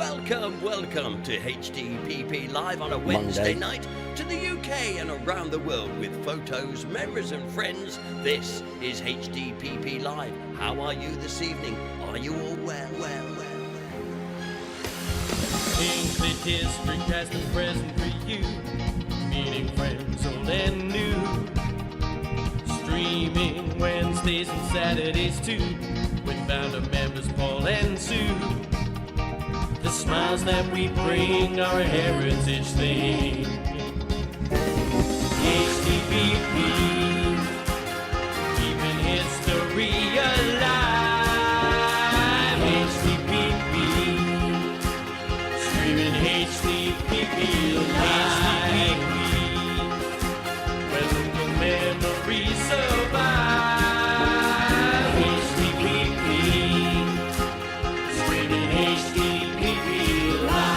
Welcome to HDPP Live on a Wednesday night to the UK and around the world with photos, memories and friends. This is HDPP Live. How are you this evening? Are you all well? Hinckley District past and present for you, meeting friends old and new, streaming Wednesdays and Saturdays too, with founder members Paul and Sue. The smiles that we bring are a heritage thing. HDPP, keeping history alive. HDPP, streaming HDPP live, where local memories survive. HDPP, streaming HDPP live.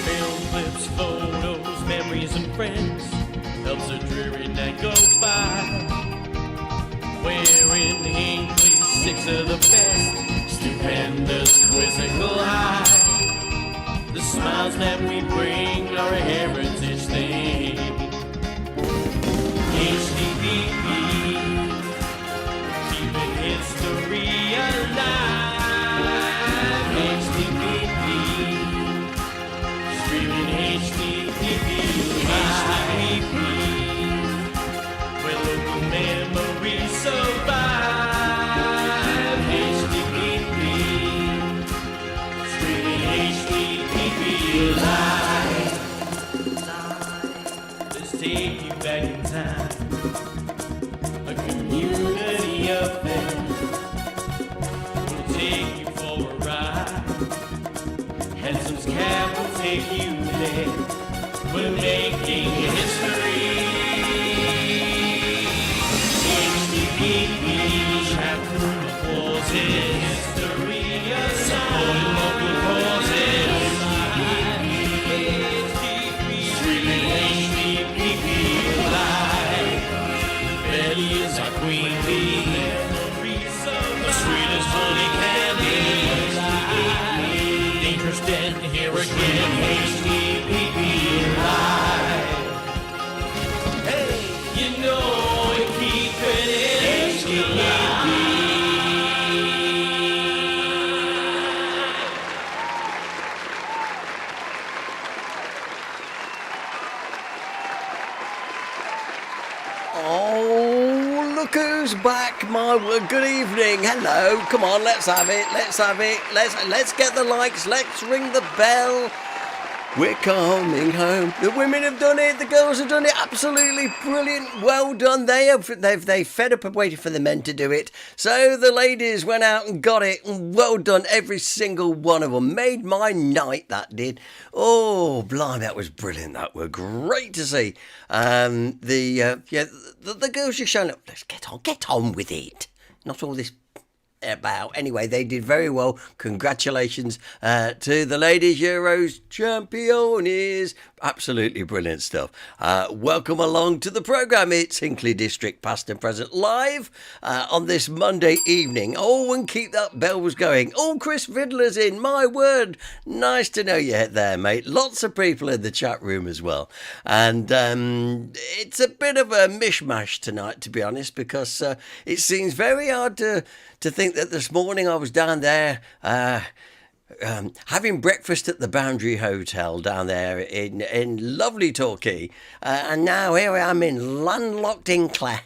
Film clips, photos, memories and friends helps a dreary night go by. We're in Hinckley, six of the best, stupendous, quizzical high. The smiles that we bring are a heritage thing. HDPP, keeping history alive. HDPP, streaming HDPP live, where local memories survive. HDPP, streaming HDPP live. Let's take you back in time, a community affair. We'll take you for a ride. Henson's Cab will take you there. We're making history. HDPP, chapter pauses. History supporting local causes. Streaming HDPP live. Betty is our queen bee. The sweetest honey candy. Dangerous Den here again. HDPP live. Hey, you know we keep it HDPP. Oh, look who's back, my word. Good evening. Hello. Come on, let's have it. Let's get the likes. Let's ring the bell. We're coming home. The women have done it. The girls have done it. Absolutely brilliant. Well done. They fed up and waited for the men to do it. So the ladies went out and got it. Well done, every single one of them. Made my night, that did. Oh, blimey, that was brilliant. That were great to see. The girls just showing up. Let's get on with it. Not all this about. Anyway, they did very well. Congratulations to the ladies Euros champions. Absolutely brilliant stuff. Welcome along to the programme. It's Hinckley District past and present live on this Monday evening. Oh, and keep that bells going. Oh, Chris Fiddler's in. My word. Nice to know you there, mate. Lots of people in the chat room as well. And it's a bit of a mishmash tonight, to be honest, because it seems very hard to think that this morning I was down there having breakfast at the Boundary Hotel down there in lovely Torquay, and now here I am in landlocked Hinckley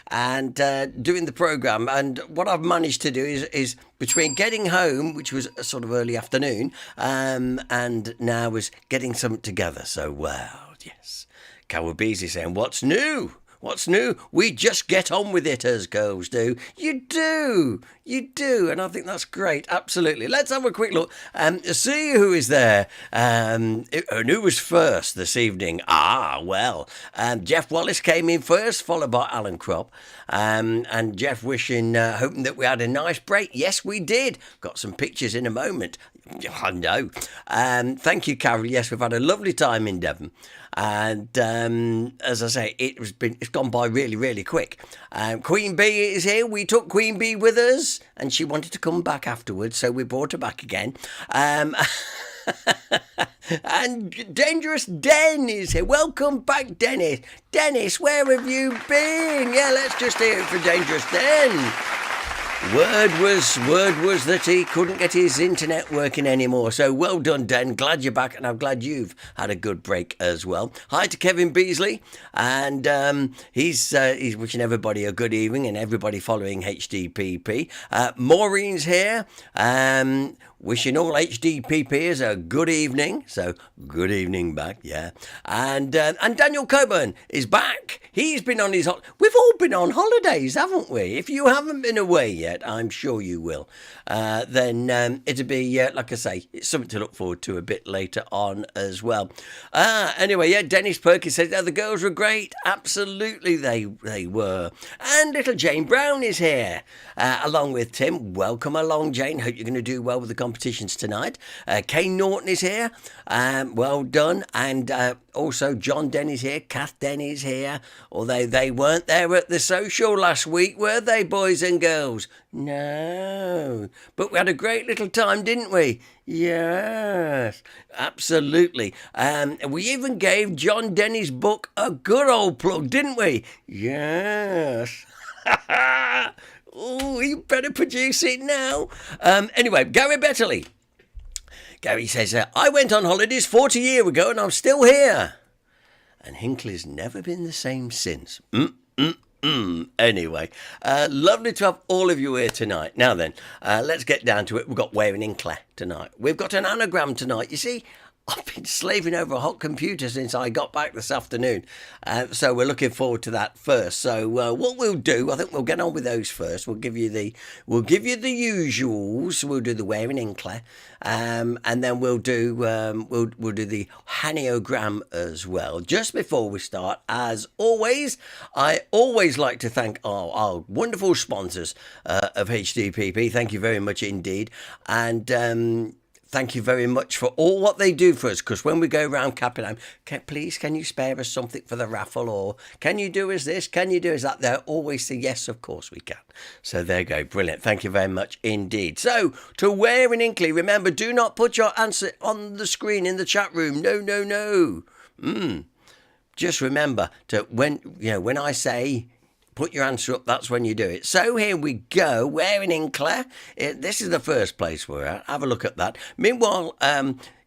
and doing the programme. And what I've managed to do is between getting home, which was a sort of early afternoon, and now was getting something together. So, well, yes. Kawabeezy saying, what's new? What's new? We just get on with it, as girls do. You do, and I think that's great. Absolutely. Let's have a quick look and see who is there and who was first this evening. Jeff Wallace came in first, followed by Alan Kropp, and Jeff wishing, hoping that we had a nice break. Yes, we did. Got some pictures in a moment. I know. Thank you, Carol. Yes, we've had a lovely time in Devon. And as I say, it's it's gone by really, really quick. Queen Bee is here. We took Queen Bee with us, and she wanted to come back afterwards, so we brought her back again. And Dangerous Den is here. Welcome back, Dennis. Dennis, where have you been? Yeah, let's just hear it for Dangerous Den. Word was that he couldn't get his internet working anymore. So well done, Den. Glad you're back, and I'm glad you've had a good break as well. Hi to Kevin Beasley, and he's wishing everybody a good evening and everybody following HDPP. Maureen's here. Wishing all HDPPers a good evening. So, good evening back, yeah. And Daniel Coburn is back. He's been on his... We've all been on holidays, haven't we? If you haven't been away yet, I'm sure you will. Then it'll be, like I say, it's something to look forward to a bit later on as well. Anyway, yeah, Dennis Perkins says, the girls were great. Absolutely, they were. And little Jane Brown is here, along with Tim. Welcome along, Jane. Hope you're going to do well with the competitions tonight. Kane Norton is here. Well done. And also John Den is here. Kath Den is here. Although they weren't there at the social last week, were they, boys and girls? No. But we had a great little time, didn't we? Yes, absolutely. We even gave John Denny's book a good old plug, didn't we? Yes. Oh, you better produce it now. Anyway, Gary Betterley. Gary says, I went on holidays 40 years ago and I'm still here. And Hinckley's never been the same since. Anyway, lovely to have all of you here tonight. Now then, let's get down to it. We've got Wearing in Clare tonight. We've got an anagram tonight. You see, I've been slaving over a hot computer since I got back this afternoon. So we're looking forward to that first. So what we'll do, I think we'll get on with those first. We'll give you the usuals. We'll do the Wearing in Clare. And then we'll do the Haniogram as well. Just before we start, as always, I always like to thank our wonderful sponsors of HDPP. Thank you very much indeed. And thank you very much for all what they do for us, because when we go around capping them, can you spare us something for the raffle, or can you do us this, can you do us that? They'll always say, yes, of course we can. So there you go, brilliant. Thank you very much indeed. So, to Wearing Hinckley, remember, do not put your answer on the screen in the chat room. No. Just remember, when I say... put your answer up, that's when you do it. So here we go, Wearing in Clare. This is the first place we're at. Have a look at that. Meanwhile,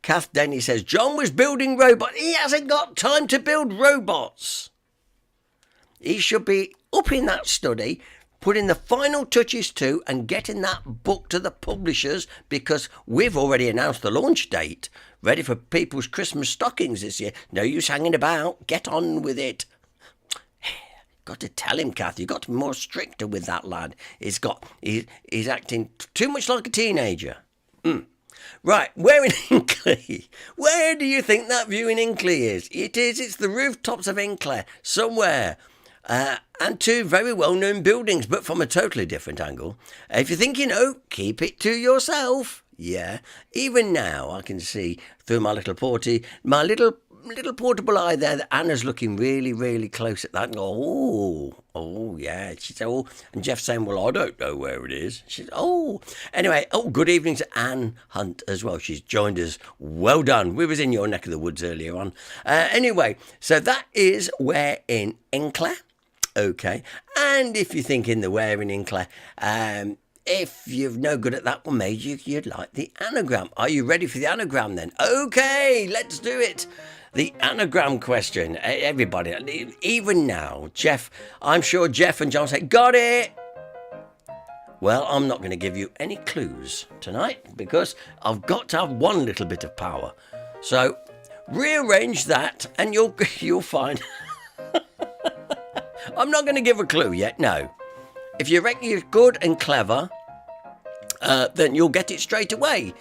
Kath Denny says, John was building robots. He hasn't got time to build robots. He should be up in that study, putting the final touches to and getting that book to the publishers, because we've already announced the launch date. Ready for people's Christmas stockings this year. No use hanging about. Get on with it. Got to tell him, Kath, you've got to be more stricter with that lad. He's acting too much like a teenager. Right, Wearing Hinckley. Where do you think that view in Hinckley is? It's the rooftops of Hinckley, somewhere. And two very well-known buildings, but from a totally different angle. If you're thinking, keep it to yourself. Yeah, even now I can see through my little little portable eye there that Anna's looking really, really close at that and go, oh, yeah. She said, and Jeff's saying, well, I don't know where it is. She said, Anyway, good evening to Anne Hunt as well. She's joined us. Well done. We was in your neck of the woods earlier on. Anyway, so that is Wearing in Clare. Okay. And if you're thinking the Wearing in Clare, if you're no good at that one, maybe you'd like the anagram. Are you ready for the anagram then? Okay, let's do it. The anagram question. Everybody, even now, Jeff, I'm sure Jeff and John say, got it. Well, I'm not going to give you any clues tonight because I've got to have one little bit of power. So rearrange that and you'll find. I'm not going to give a clue yet, no. If you reckon you're good and clever, then you'll get it straight away.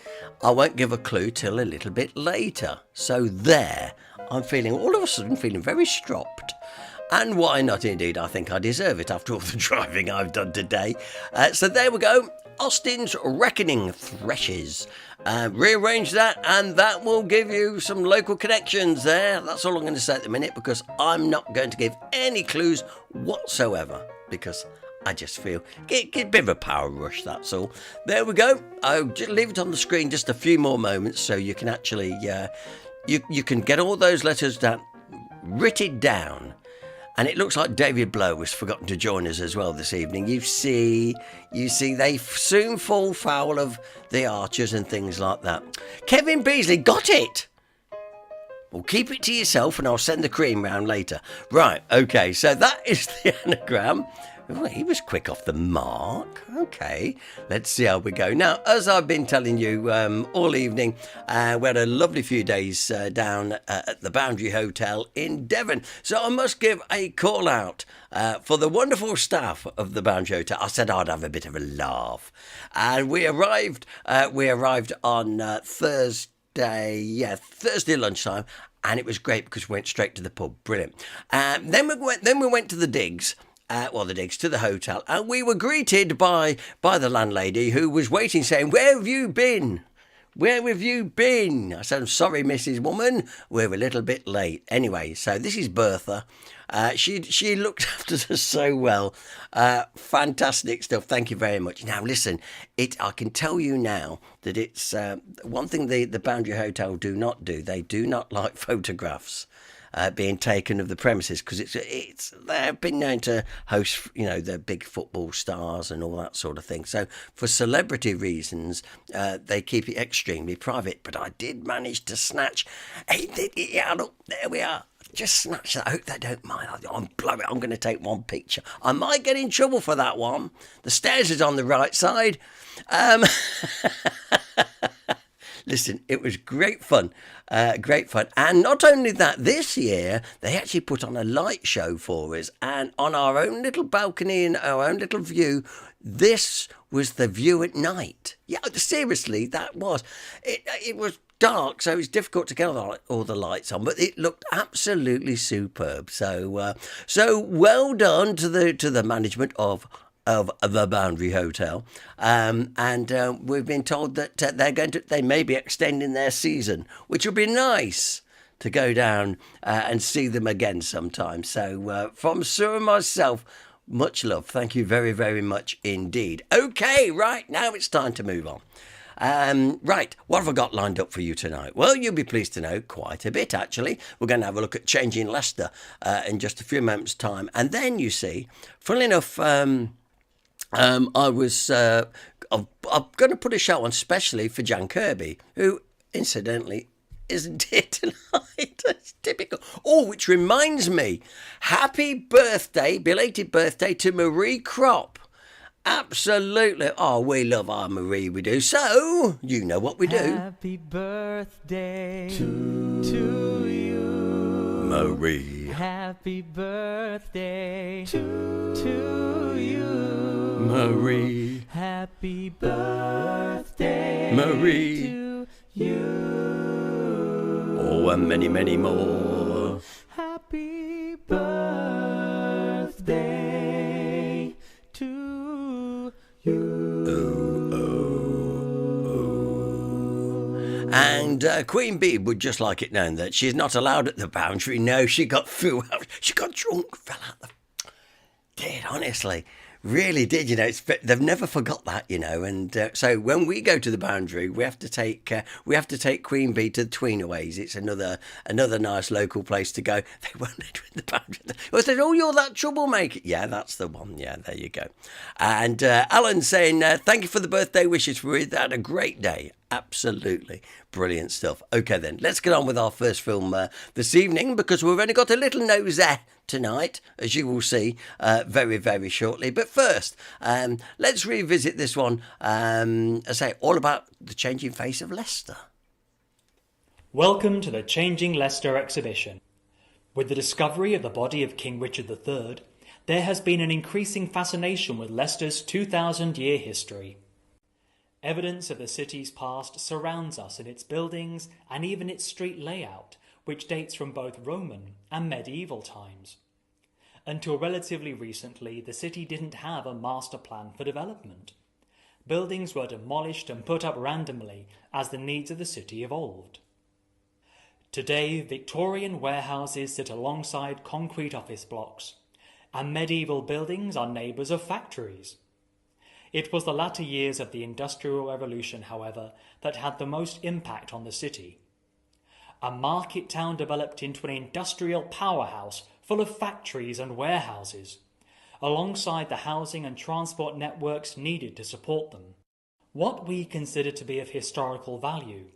I won't give a clue till a little bit later. So there, I'm feeling all of a sudden very stropped. And why not indeed? I think I deserve it after all the driving I've done today. So there we go. Austin's Reckoning Threshes. Rearrange that and that will give you some local connections there. That's all I'm going to say at the minute, because I'm not going to give any clues whatsoever, because I just feel get a bit of a power rush, that's all. There we go. I'll just leave it on the screen just a few more moments so you can actually you can get all those letters down, written down. And it looks like David Blow has forgotten to join us as well this evening. You see, they soon fall foul of the Archers and things like that. Kevin Beasley got it. Well, keep it to yourself and I'll send the cream round later. Right, okay, so that is the anagram. Oh, he was quick off the mark. Okay, let's see how we go. Now, as I've been telling you all evening, we had a lovely few days down at the Boundary Hotel in Devon. So I must give a call out for the wonderful staff of the Boundary Hotel. I said I'd have a bit of a laugh. And we arrived on Thursday lunchtime, and it was great because we went straight to the pub. Brilliant. Then we went to the digs. To the hotel, and we were greeted by the landlady, who was waiting, saying, "Where have you been? Where have you been?" I said, "I'm sorry, Mrs. Woman, we're a little bit late." Anyway, so this is Bertha. She looked after us so well. Fantastic stuff. Thank you very much. Now, listen, I can tell you now that it's one thing the Boundary Hotel do not do. They do not like photographs being taken of the premises, because they've been known to host, the big football stars and all that sort of thing. So for celebrity reasons, they keep it extremely private. But I did manage to snatch. Look, there we are. Just snatch that. I hope they don't mind. I'm going to take one picture. I might get in trouble for that one. The stairs is on the right side. Listen, it was great fun. And not only that, this year they actually put on a light show for us, and on our own little balcony and our own little view, this was the view at night. Yeah, seriously, that was. It was dark, so it's difficult to get all the lights on, but it looked absolutely superb. So well done to the management of the Boundary Hotel, and we've been told that they may be extending their season, which would be nice to go down and see them again sometime. So from Sue and myself, much love. Thank you very, very much indeed. Okay, right, now it's time to move on. Right, what have I got lined up for you tonight? Well, you'll be pleased to know quite a bit, actually. We're going to have a look at Changing Leicester in just a few moments' time. And then, you see, funnily enough, I'm going to put a show on specially for Jan Kirby, who, incidentally, isn't here tonight. That's typical. Oh, which reminds me, happy birthday, belated birthday to Marie Kropp. Absolutely. Oh, we love our Marie, we do. So, you know what we do. Happy birthday to you, Marie. Happy birthday to you, Marie. Happy birthday, Marie. to you. Oh, and many, many more. Happy birthday to you. And Queen Bee would just like it known that she's not allowed at the Boundary. No, she got she got drunk, fell out the... Did, honestly. Really did, they've never forgot that, and so when we go to the Boundary, we have to take Queen Bee to the Tweenaways. It's another nice local place to go. They won't let her in the Boundary. I said, "Oh, you're that troublemaker." Yeah, that's the one. Yeah, there you go. And Alan saying, "Thank you for the birthday wishes. We've had a great day." Absolutely brilliant stuff. Okay, then let's get on with our first film this evening, because we've only got a little nose tonight, as you will see very, very shortly. But first, let's revisit this one. I say all about the changing face of Leicester. Welcome to the Changing Leicester exhibition. With the discovery of the body of King Richard III, there has been an increasing fascination with Leicester's 2,000-year history. Evidence of the city's past surrounds us in its buildings and even its street layout, which dates from both Roman and medieval times. Until relatively recently, the city didn't have a master plan for development. Buildings were demolished and put up randomly as the needs of the city evolved. Today, Victorian warehouses sit alongside concrete office blocks, and medieval buildings are neighbours of factories. It was the latter years of the Industrial Revolution, however, that had the most impact on the city. A market town developed into an industrial powerhouse full of factories and warehouses, alongside the housing and transport networks needed to support them. What we consider to be of historical value,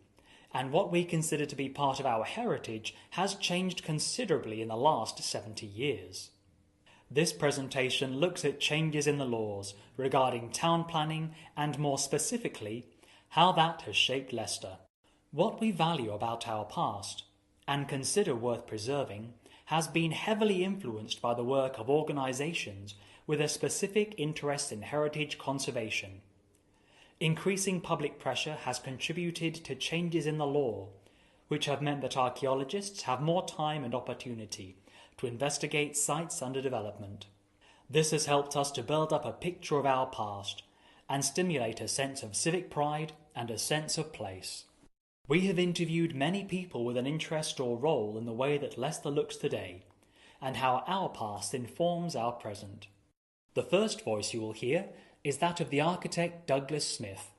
and what we consider to be part of our heritage, has changed considerably in the last 70 years. This presentation looks at changes in the laws regarding town planning and, more specifically, how that has shaped Leicester. What we value about our past, and consider worth preserving, has been heavily influenced by the work of organisations with a specific interest in heritage conservation. Increasing public pressure has contributed to changes in the law, which have meant that archaeologists have more time and opportunity to investigate sites under development. This has helped us to build up a picture of our past and stimulate a sense of civic pride and a sense of place. We have interviewed many people with an interest or role in the way that Leicester looks today and how our past informs our present. The first voice you will hear is that of the architect Douglas Smith.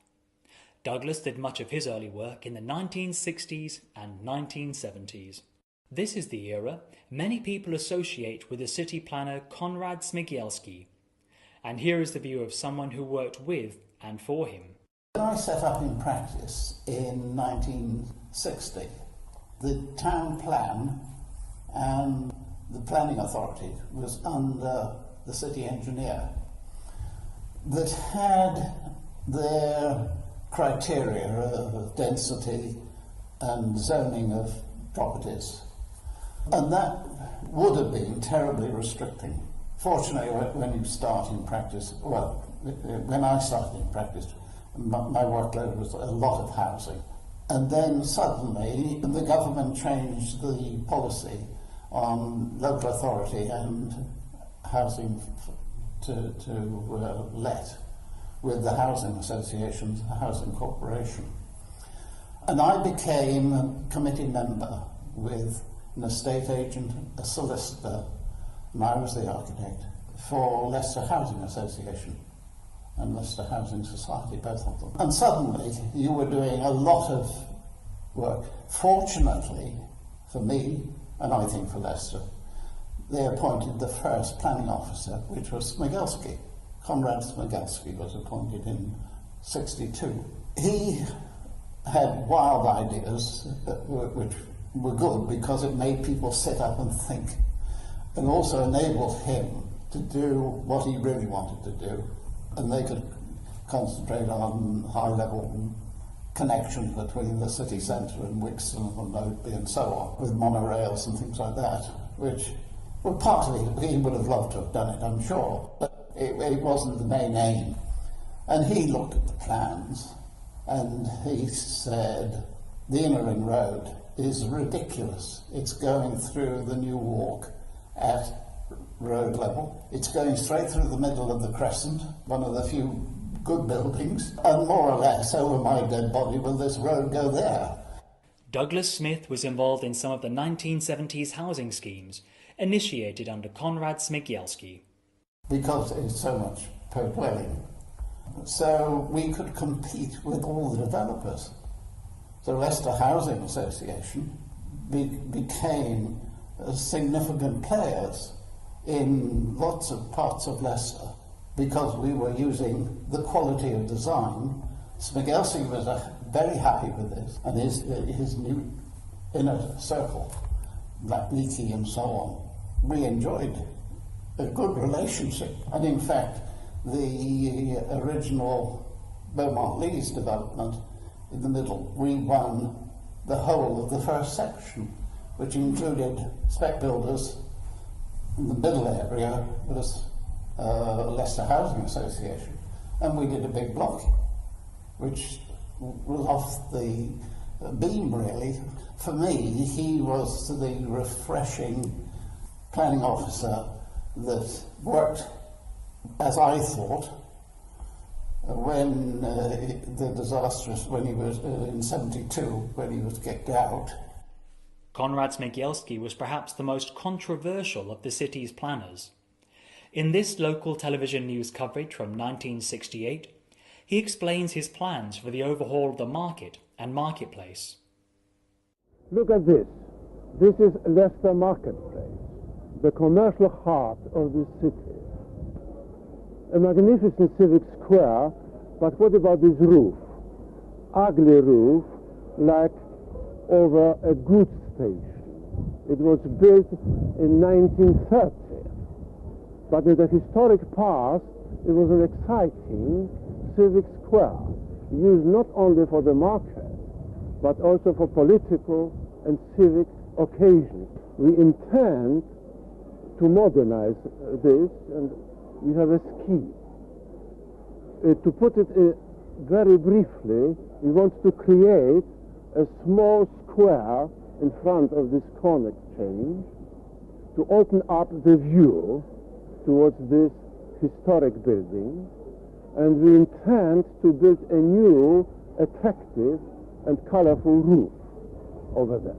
Douglas did much of his early work in the 1960s and 1970s. This is the era many people associate with the city planner Konrad Smigielski, and here is the view of someone who worked with and for him. When I set up in practice in 1960, the town plan and the planning authority was under the city engineer that had their criteria of density and zoning of properties. And that would have been terribly restricting. Fortunately, when you start in practice, well, when I started in practice, my workload was a lot of housing. And then suddenly the government changed the policy on local authority and housing to let with the housing associations, the housing corporation. And I became a committee member with an estate agent, a solicitor, and I was the architect for Leicester Housing Association and Leicester Housing Society, both of them. And suddenly you were doing a lot of work. Fortunately for me, and I think for Leicester, they appointed the first planning officer, which was Smigielski. Konrad Smigielski was appointed in '62. He had wild ideas which were good because it made people sit up and think, and also enabled him to do what he really wanted to do. And they could concentrate on high-level connections between the city centre and Wixon and Oadby and so on, with monorails and things like that, which were partly, he would have loved to have done it, I'm sure, but it wasn't the main aim. And he looked at the plans and he said, the Inner Ring Road is ridiculous. It's going through the new walk at road level. It's going straight through the middle of the Crescent, one of the few good buildings, and more or less over my dead body will this road go there. Douglas Smith was involved in some of the 1970s housing schemes initiated under Konrad Smigielski. Because it's so much per dwelling, so we could compete with all the developers. So Leicester Housing Association became significant players in lots of parts of Leicester because we were using the quality of design. Smigielski was very happy with this, and his new inner circle, Black Leakey and so on, we enjoyed a good relationship. And in fact, the original Beaumont Leys development in the middle, we won the whole of the first section, which included spec builders. In the middle area was Leicester Housing Association, and we did a big block, which was off the beam really. For me, he was the refreshing planning officer that worked, as I thought, when the disastrous, when he was in 72, when he was kicked out. Konrad Smigielski was perhaps the most controversial of the city's planners. In this local television news coverage from 1968, he explains his plans for the overhaul of the market and marketplace. Look at this. This is Leicester Marketplace, the commercial heart of the city. A magnificent civic square, but what about this roof? Ugly roof, like over a goods station. It was built in 1930, but in the historic past, it was an exciting civic square, used not only for the market, but also for political and civic occasions. We intend to modernize this, and we have a scheme. To put it very briefly, we want to create a small square in front of this corn exchange to open up the view towards this historic building, and we intend to build a new, attractive and colorful roof over there.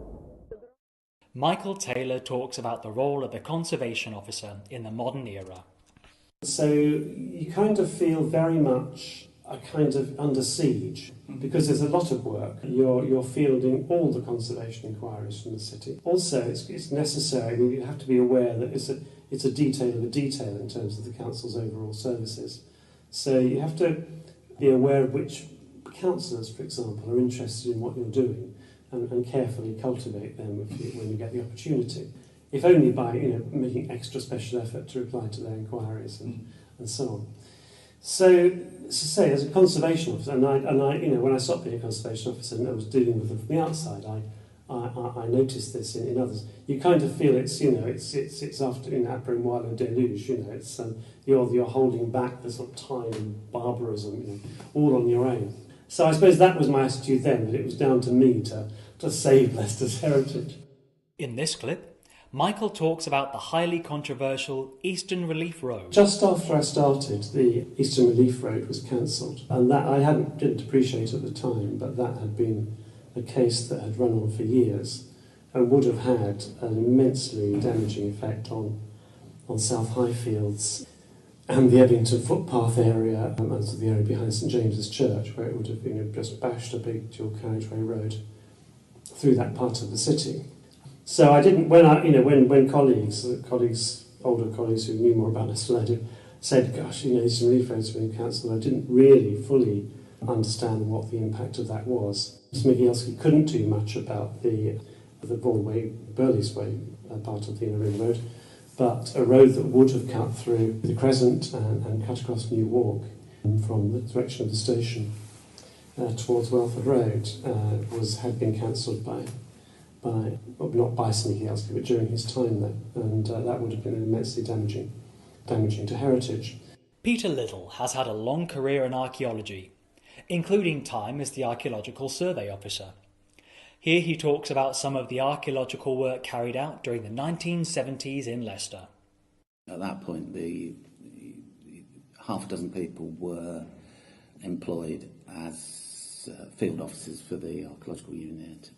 Michael Taylor talks about the role of the conservation officer in the modern era. So you kind of feel very much kind of under siege because there's a lot of work. You're fielding all the conservation inquiries from the city. Also, it's necessary. I mean, you have to be aware that it's a detail of a detail in terms of the council's overall services. So you have to be aware of which councillors, for example, are interested in what you're doing and carefully cultivate them when you get the opportunity. If only by making extra special effort to reply to their inquiries and so on. So to say, as a conservation officer, and I when I stopped being a conservation officer and I was dealing with them from the outside, I noticed this in others. You kind of feel it's after après moi le déluge. It's you're holding back the sort of tide of barbarism, all on your own. So I suppose that was my attitude then, that it was down to me to save Leicester's heritage. In this clip, Michael talks about the highly controversial Eastern Relief Road. Just after I started, the Eastern Relief Road was cancelled, and that I didn't appreciate at the time, but that had been a case that had run on for years and would have had an immensely damaging effect on South Highfields and the Ebbington footpath area and the area behind St James's Church, where it would have just bashed a big dual carriageway road through that part of the city. So I didn't, when colleagues, older colleagues who knew more about this than I did, said, gosh, Eastern Relief Road's been cancelled, I didn't really fully understand what the impact of that was. Smigielski couldn't do much about the Broadway, Burleys Way part of the Inner Ring Road, but a road that would have cut through the Crescent and cut across New Walk from the direction of the station towards Welford Road had been cancelled not by Smigielski, but during his time there, and that would have been immensely damaging to heritage. Peter Little has had a long career in archaeology, including time as the Archaeological Survey Officer. Here he talks about some of the archaeological work carried out during the 1970s in Leicester. At that point, the half a dozen people were employed as field officers for the archaeological unit,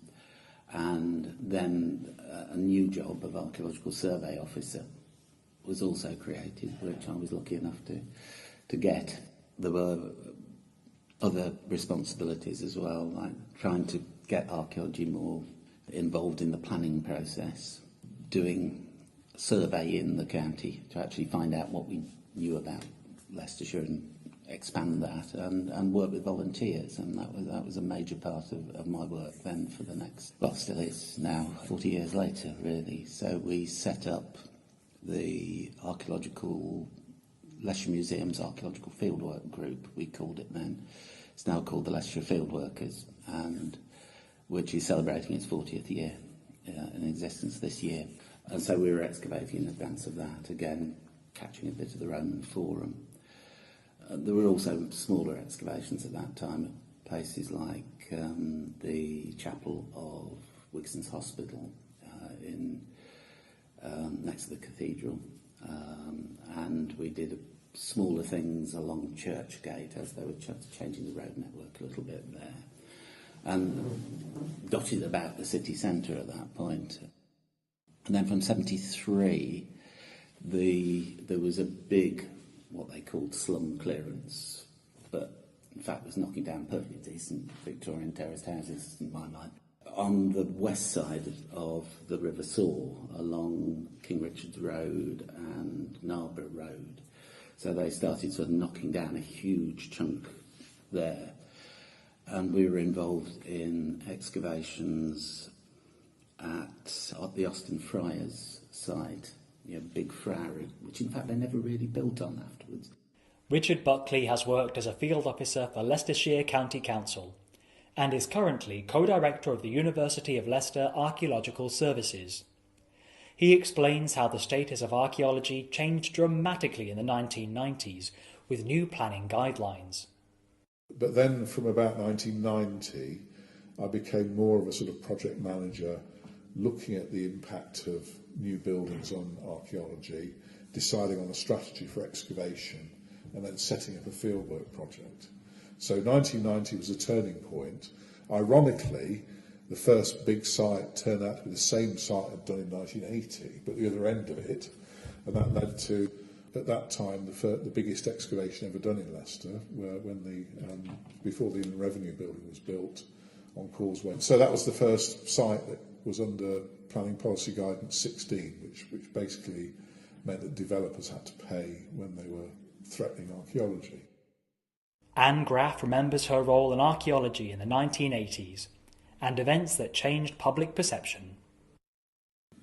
and then a new job of archaeological survey officer was also created, which I was lucky enough to get. There were other responsibilities as well, like trying to get archaeology more involved in the planning process, doing survey in the county to actually find out what we knew about Leicestershire and expand that, and work with volunteers, and that was a major part of my work then for the next, well, still is now 40 years later really. So we set up the Leicestershire Museum's Archaeological Fieldwork Group, we called it then. It's now called the Leicestershire Fieldworkers, and which is celebrating its 40th year in existence this year. And so we were excavating in advance of that, again catching a bit of the Roman Forum. There were also smaller excavations at that time at places like the chapel of Wigston's Hospital next to the cathedral, and we did smaller things along Churchgate as they were changing the road network a little bit there, and dotted about the city centre at that point. And then from 73, there was a big, what they called slum clearance, but in fact was knocking down perfectly decent Victorian terraced houses in my mind, on the west side of the River Soar, along King Richard's Road and Narborough Road. So they started sort of knocking down a huge chunk there. And we were involved in excavations at the Austin Friars site, big friary, which in fact they never really built on afterwards. Richard Buckley has worked as a field officer for Leicestershire County Council and is currently co-director of the University of Leicester Archaeological Services. He explains how the status of archaeology changed dramatically in the 1990s with new planning guidelines. But then from about 1990, I became more of a sort of project manager, looking at the impact of new buildings on archaeology, deciding on a strategy for excavation, and then setting up a fieldwork project. So 1990 was a turning point. Ironically, the first big site turned out to be the same site I'd done in 1980, but the other end of it, and that led to, at that time, the biggest excavation ever done in Leicester, before the Inland Revenue Building was built on Causeway. So that was the first site that was under Planning Policy Guidance 16, which basically meant that developers had to pay when they were threatening archaeology. Anne Graff remembers her role in archaeology in the 1980s and events that changed public perception.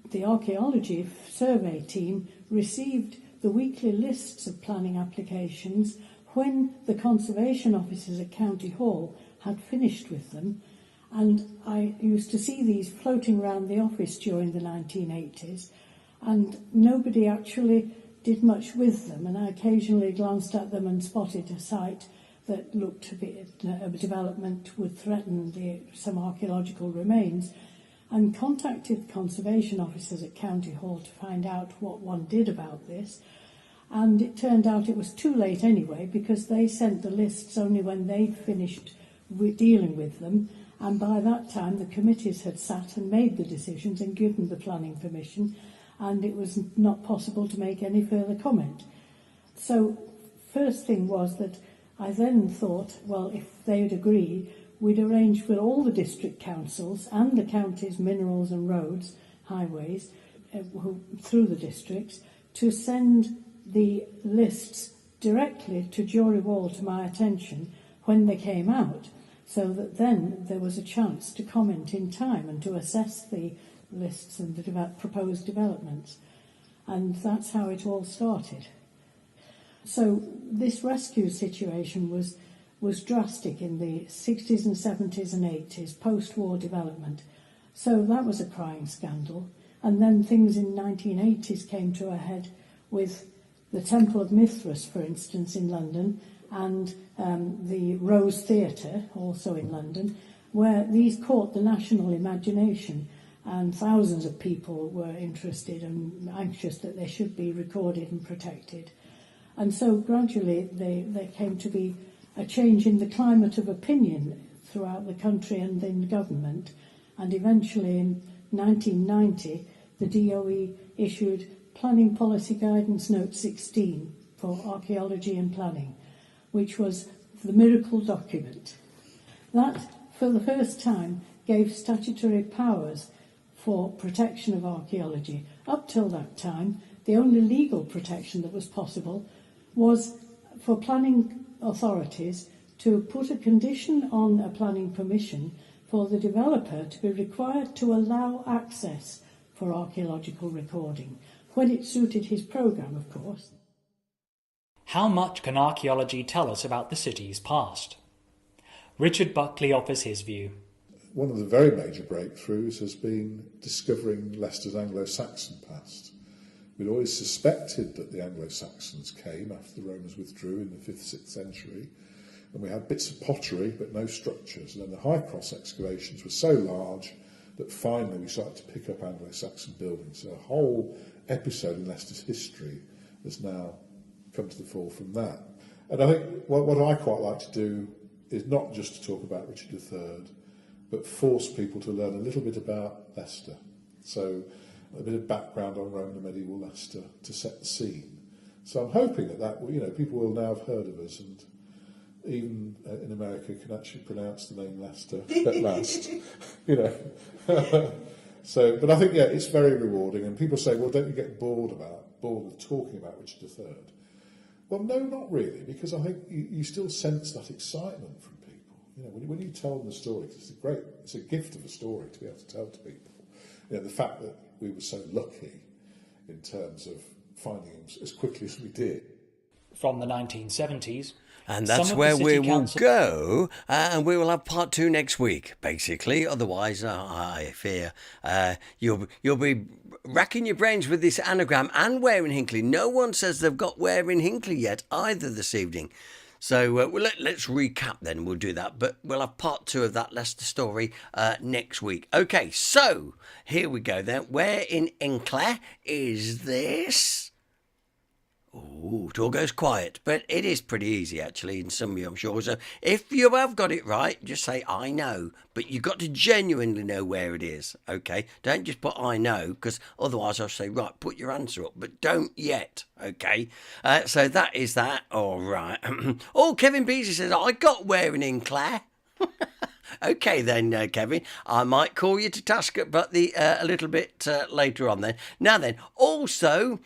The archaeology survey team received the weekly lists of planning applications when the conservation officers at County Hall had finished with them, and I used to see these floating around the office during the 1980s, and nobody actually did much with them, and I occasionally glanced at them and spotted a site that looked to be a development would threaten some archaeological remains, and contacted conservation officers at County Hall to find out what one did about this. And it turned out it was too late anyway, because they sent the lists only when they'd finished dealing with them, and by that time the committees had sat and made the decisions and given the planning permission, and it was not possible to make any further comment. So first thing was that I then thought, well, if they would agree, we'd arrange for all the district councils and the county's minerals and roads, highways, through the districts, to send the lists directly to Jory Wall to my attention when they came out, so that then there was a chance to comment in time and to assess the lists and the proposed developments. And that's how it all started. So this rescue situation was drastic in the 60s and 70s and 80s, post-war development. So that was a crying scandal. And then things in 1980s came to a head with the Temple of Mithras, for instance, in London, and the Rose Theatre, also in London, where these caught the national imagination, and thousands of people were interested and anxious that they should be recorded and protected. And so gradually there came to be a change in the climate of opinion throughout the country and in government, and eventually in 1990 the DOE issued Planning Policy Guidance Note 16 for archaeology and planning, which was the miracle document. That, for the first time, gave statutory powers for protection of archaeology. Up till that time, the only legal protection that was possible was for planning authorities to put a condition on a planning permission for the developer to be required to allow access for archaeological recording, when it suited his programme, of course. How much can archaeology tell us about the city's past? Richard Buckley offers his view. One of the very major breakthroughs has been discovering Leicester's Anglo-Saxon past. We'd always suspected that the Anglo-Saxons came after the Romans withdrew in the 5th, 6th century, and we had bits of pottery but no structures. And then the High Cross excavations were so large that finally we started to pick up Anglo-Saxon buildings. So a whole episode in Leicester's history has now come to the fore from that. And I think what I quite like to do is not just to talk about Richard III, but force people to learn a little bit about Leicester. So a bit of background on Roman and medieval Leicester to set the scene. So I'm hoping that people will now have heard of us, and even in America can actually pronounce the name Leicester at last. So, but I think it's very rewarding. And people say, well, don't you get bored of talking about Richard III? Well, no, not really, because I think you still sense that excitement from people. When you tell them the story, it's a gift of a story to be able to tell to people. The fact that we were so lucky in terms of finding him as quickly as we did. From the 1970s. And that's where we will go, and we will have part 2 next week, basically. Otherwise, I fear you'll be racking your brains with this anagram and Where in Hinckley. No one says they've got Where in Hinckley yet either this evening. So let's recap then, we'll do that. But we'll have part 2 of that Leicester story next week. Okay, so here we go then. Where in Hinckley is this? Oh, it all goes quiet, but it is pretty easy actually in some of you, I'm sure. So if you have got it right, just say I know, but you've got to genuinely know where it is, okay? Don't just put I know, because otherwise I'll say, right, put your answer up, but don't yet, okay? So that is that, all right. Oh, Kevin Beasley says, I got Where in Hinckley. Okay then, Kevin, I might call you to task but a little bit later on then. Now then, also,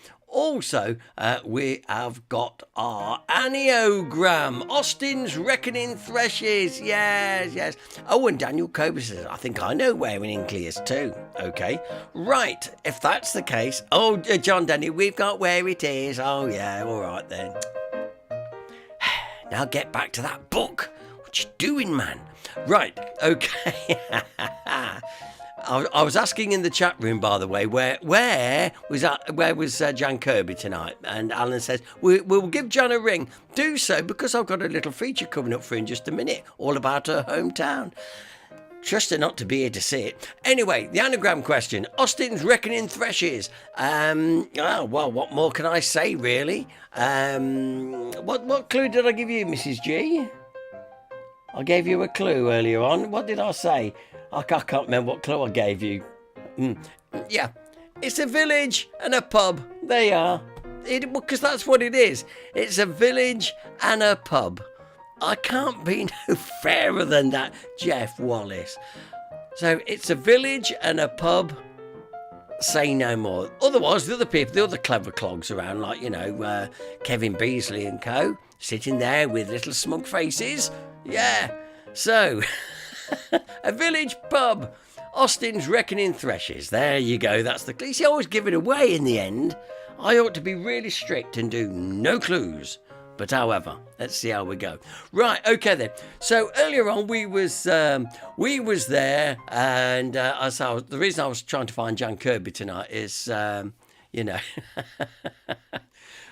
we have got our Aniogram, Austin's Reckoning Threshes. Yes. Oh, and Daniel Cobra says, I think I know Where in Hinckley is too. Okay, right, if that's the case. Oh, John Denny, we've got Where it is. Oh, yeah, all right then. Now get back to that book. What you doing, man? Right, okay. I was asking in the chat room, by the way, where was Jan Kirby tonight? And Alan says, we'll give Jan a ring. Do so, because I've got a little feature coming up for in just a minute, all about her hometown. Trust her not to be here to see it. Anyway, the anagram question. Austin's Reckoning Threshes. Well, what more can I say, really? What clue did I give you, Mrs. G? I gave you a clue earlier on. What did I say? I can't remember what clue I gave you. Yeah, it's a village and a pub. There you are. Because that's what it is. It's a village and a pub. I can't be no fairer than that, Jeff Wallace. So it's a village and a pub. Say no more. Otherwise, the other people, the other clever clogs around, like, Kevin Beasley and co, sitting there with little smug faces. Yeah. So... a village pub, Austin's Reckoning Threshes. There you go, that's the clue. See, I always give it away in the end. I ought to be really strict and do no clues. But however, let's see how we go. Right, okay then. So earlier on we was there, and the reason I was trying to find Jan Kirby tonight is,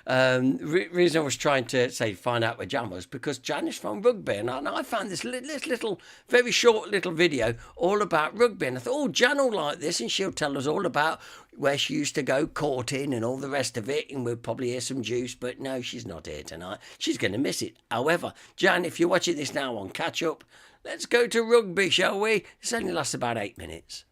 reason I was trying to find out where Jan was, because Jan is from rugby, and I found this little, very short little video all about rugby, and I thought, Jan will like this, and she'll tell us all about where she used to go courting and all the rest of it, and we'll probably hear some juice, but no, she's not here tonight. She's going to miss it. However, Jan, if you're watching this now on Catch Up, let's go to rugby, shall we? This only lasts about 8 minutes.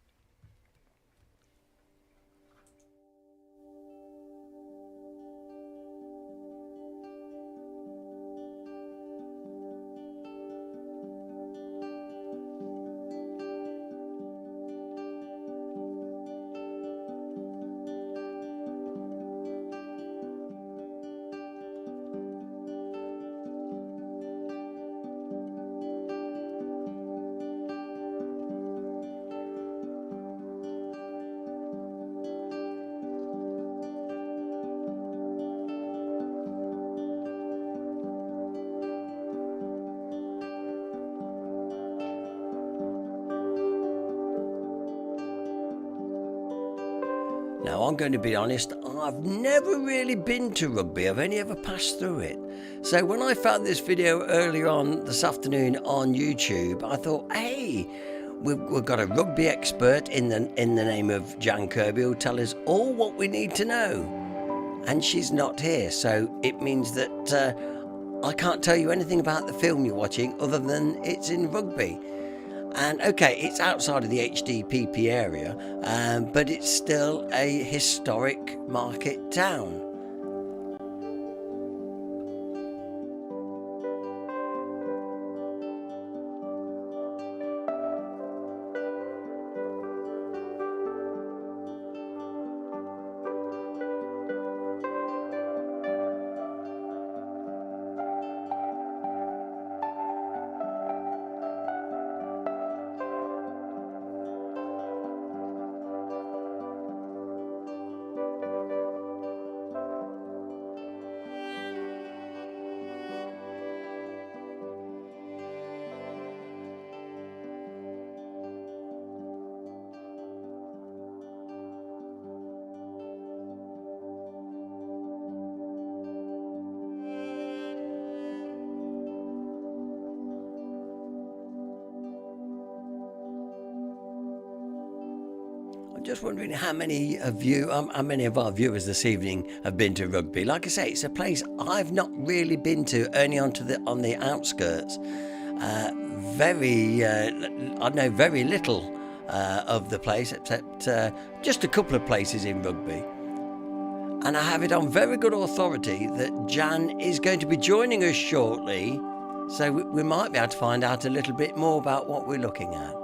Now, I'm going to be honest, I've never really been to rugby. I've only ever passed through it. So when I found this video earlier on this afternoon on YouTube, I thought, hey, we've got a rugby expert in the name of Jan Kirby who'll tell us all what we need to know. and she's not here, so it means that I can't tell you anything about the film you're watching other than it's in Rugby. And okay, it's outside of the HDPP area, but it's still a historic market town. I'm just wondering how many of our viewers this evening have been to Rugby. Like I say, it's a place I've not really been to, only on the outskirts. I know very little of the place, except just a couple of places in Rugby. And I have it on very good authority that Jan is going to be joining us shortly, so we might be able to find out a little bit more about what we're looking at.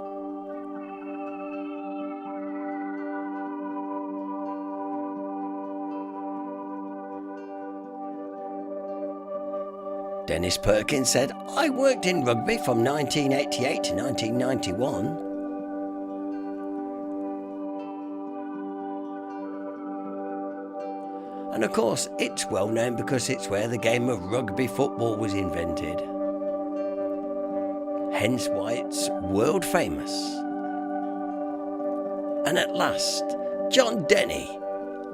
Dennis Perkins said, I worked in Rugby from 1988 to 1991. And of course, it's well known because it's where the game of rugby football was invented. Hence why it's world famous. And at last, John Denny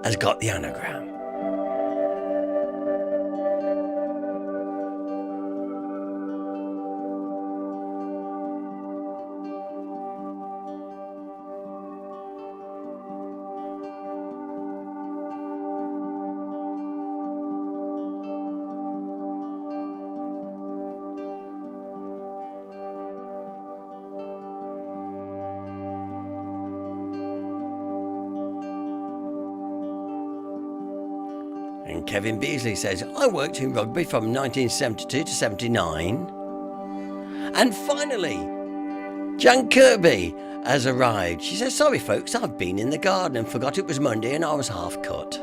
has got the anagram. And Kevin Beasley says, I worked in Rugby from 1972 to 79. And finally, Jan Kirby has arrived. She says, sorry folks, I've been in the garden and forgot it was Monday and I was half cut.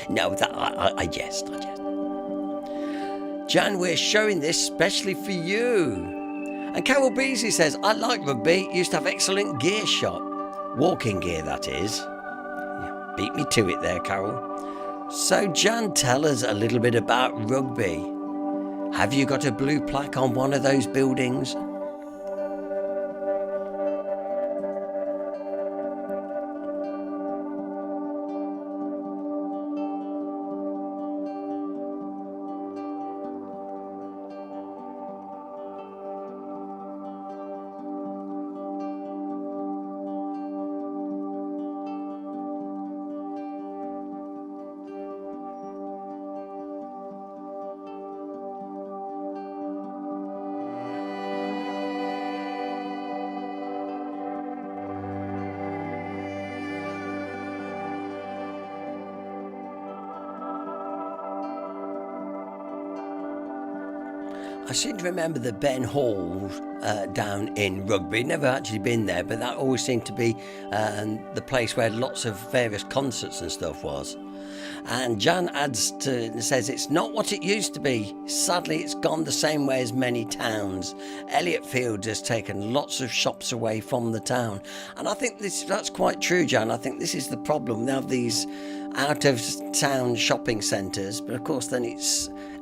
No, I jest. Jan, we're showing this specially for you. And Carol Beasley says, I like Rugby, used to have excellent gear shop. Walking gear, that is. Beat me to it there, Carol. So, Jan, tell us a little bit about Rugby. Have you got a blue plaque on one of those buildings? I seem to remember the Ben Hall down in Rugby. Never actually been there, but that always seemed to be the place where lots of various concerts and stuff was. And Jan adds to and says it's not what it used to be. Sadly, it's gone the same way as many towns. Elliot Fields has taken lots of shops away from the town, and I think that's quite true, Jan. I think this is the problem. They have these out of town shopping centres, but of course then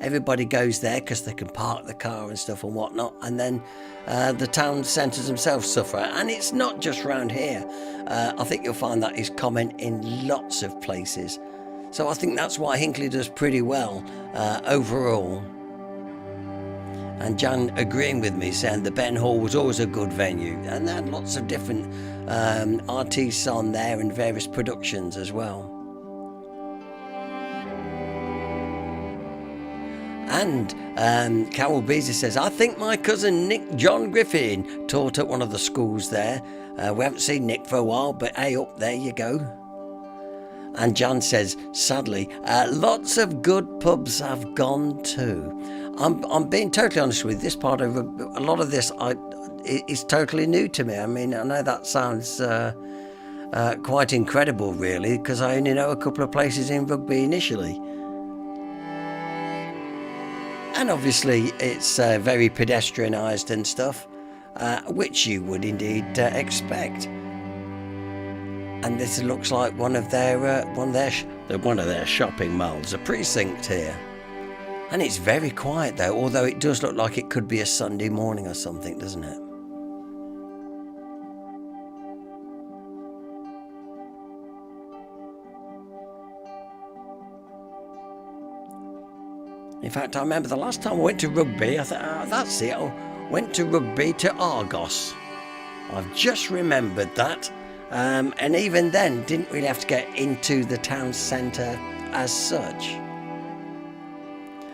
everybody goes there because they can park the car and stuff and whatnot, and then the town centres themselves suffer. And it's not just round here. I think you'll find that is common in lots of places. So I think that's why Hinckley does pretty well overall. And Jan agreeing with me, saying the Ben Hall was always a good venue, and they had lots of different artists on there and various productions as well. And Carol Beasley says, I think my cousin Nick John Griffin taught at one of the schools there. We haven't seen Nick for a while, but hey, up there you go. And Jan says, sadly, lots of good pubs have gone too. I'm being totally honest with you, this part of a lot of this is totally new to me. I mean, I know that sounds quite incredible, really, because I only know a couple of places in Rugby initially. And obviously it's very pedestrianised and stuff, which you would indeed expect. And this looks like one of their shopping malls, a precinct here. And it's very quiet though, although it does look like it could be a Sunday morning or something, doesn't it? In fact, I remember the last time I went to Rugby, I thought, that's it, I went to Rugby to Argos. I've just remembered that. And even then, didn't really have to get into the town centre as such.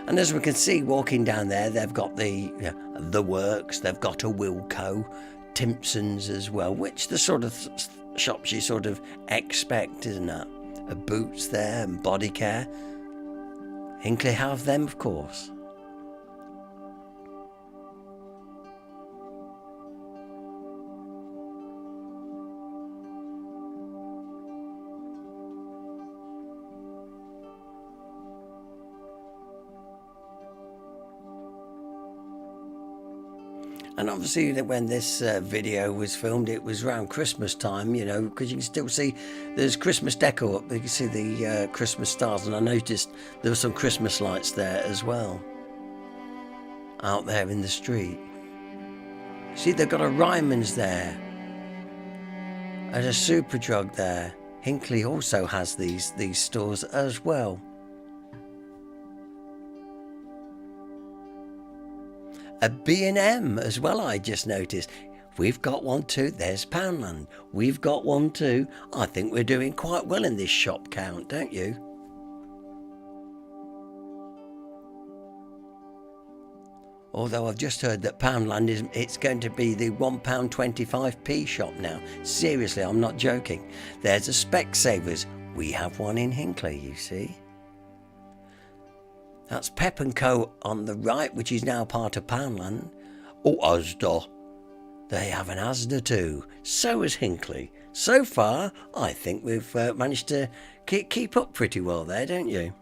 And as we can see, walking down there, they've got the Works, they've got a Wilko, Timpson's as well, which the sort of shops you sort of expect, isn't it? A Boots there and Body Care. Hinckley have them, of course. And obviously when this video was filmed, it was around Christmas time, you know, because you can still see there's Christmas deco up. You can see the Christmas stars, and I noticed there were some Christmas lights there as well, out there in the street. See, they've got a Ryman's there, and a Superdrug there. Hinckley also has these stores as well. A B&M as well, I just noticed. We've got one too. There's Poundland. We've got one too. I think we're doing quite well in this shop count, don't you? Although I've just heard that Poundland it's going to be the £1.25p shop now. Seriously, I'm not joking. There's a Specsavers. We have one in Hinckley, you see. That's Pep & Co on the right, which is now part of Poundland. Oh, Asda. They have an Asda too. So has Hinckley. So far, I think we've managed to keep up pretty well there, don't you?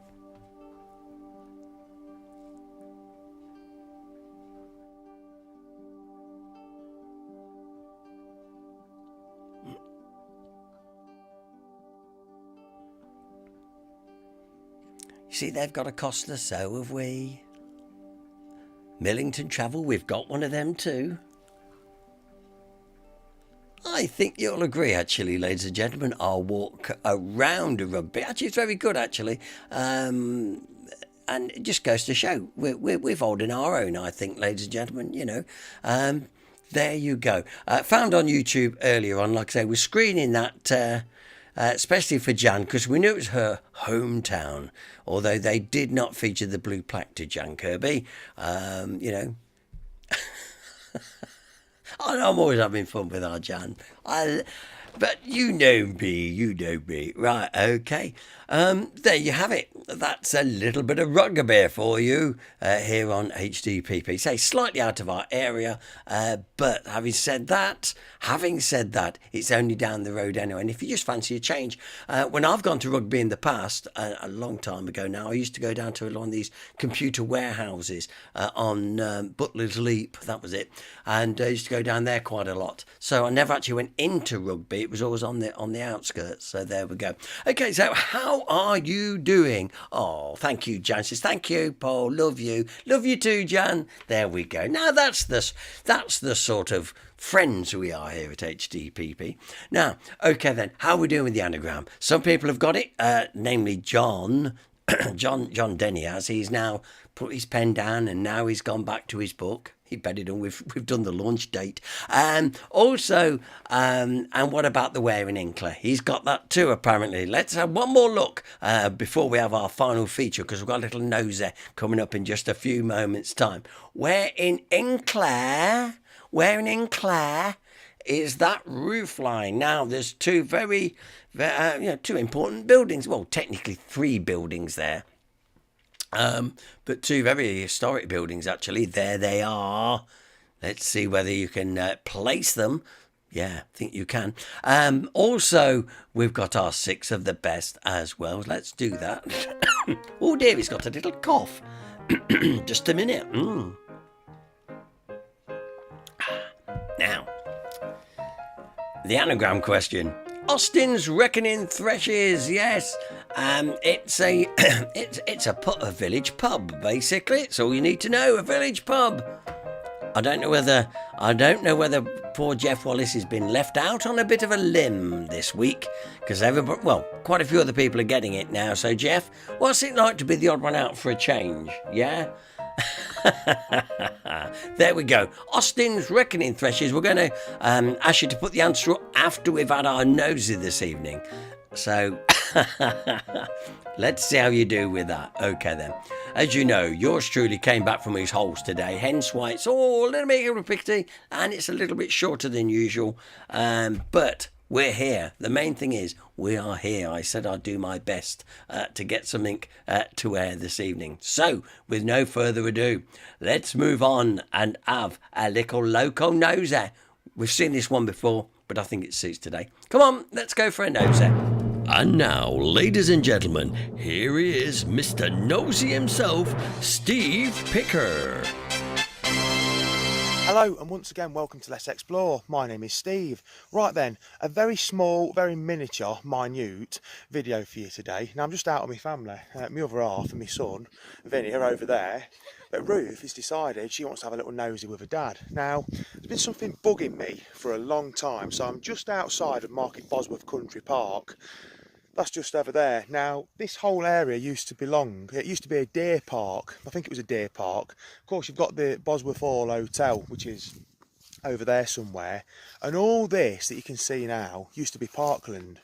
See, they've got a Costa, so have we. Millington Travel, we've got one of them too. I think you'll agree, actually, ladies and gentlemen. I'll walk around a Rugby. Actually, it's very good, actually. And it just goes to show we're holding our own, I think, ladies and gentlemen, you know. There you go. Found on YouTube earlier on, like I say, we're screening that... especially for Jan, because we knew it was her hometown, although they did not feature the blue plaque to Jan Kirby. You know, I know I'm always having fun with our Jan. But you know me. Right, okay. There you have it. That's a little bit of rugby for you here on HDPP. Say, slightly out of our area, but having said that, it's only down the road anyway. And if you just fancy a change, when I've gone to rugby in the past, a long time ago now, I used to go down to one of these computer warehouses on Butler's Leap, that was it. And I used to go down there quite a lot. So I never actually went into rugby. It was always on the outskirts. So there we go. Okay, so how are you doing? Oh, thank you, Jan. Says, thank you, Paul. Love you. Love you too, Jan. There we go. Now that's the sort of friends we are here at HDPP. Now, okay then, how are we doing with the anagram? Some people have got it, namely John John Denny has. He's now put his pen down and now he's gone back to his book. He bedded and we've done the launch date. And what about the wearing Hinckley? He's got that too, apparently. Let's have one more look before we have our final feature, because we've got a little nosy coming up in just a few moments' time. Where in Hinckley is that roof line? Now, there's two two important buildings. Well, technically 3 buildings there. But 2 very historic buildings, actually. There they are. Let's see whether you can place them. Yeah, I think you can. Also, we've got our 6 of the best as well. Let's do that. Oh, dear, he's got a little cough. Just a minute. Now, the anagram question. Austin's Reckoning Threshes, yes. It's a village pub, basically. It's all you need to know, a village pub. I don't know whether poor Jeff Wallace has been left out on a bit of a limb this week, because quite a few other people are getting it now. So Jeff, what's it like to be the odd one out for a change? Yeah. There we go. Austin's Reckoning Threshes. We're going to ask you to put the answer up after we've had our nosy this evening. So let's see how you do with that. Okay then. As you know, yours truly came back from his holes today, hence why it's all a little bit rickety and it's a little bit shorter than usual. But we're here. The main thing is we are here. I said I'd do my best to get something to air this evening. So, with no further ado, let's move on and have a little loco nosy. We've seen this one before, but I think it suits today. Come on, let's go for a nosy. And now, ladies and gentlemen, here he is, Mr. Nosy himself, Steve Picker. Hello and once again welcome to Let's Explore. My name is Steve. Right then, a very small, very miniature, minute video for you today. Now I'm just out with my family, my other half and my son, Vinny, are over there. But Ruth has decided she wants to have a little nosy with her dad. Now, there's been something bugging me for a long time, so I'm just outside of Market Bosworth Country Park. That's just over there. Now, this whole area used to be a deer park. I think it was a deer park. Of course, you've got the Bosworth Hall Hotel, which is over there somewhere. And all this that you can see now used to be parkland.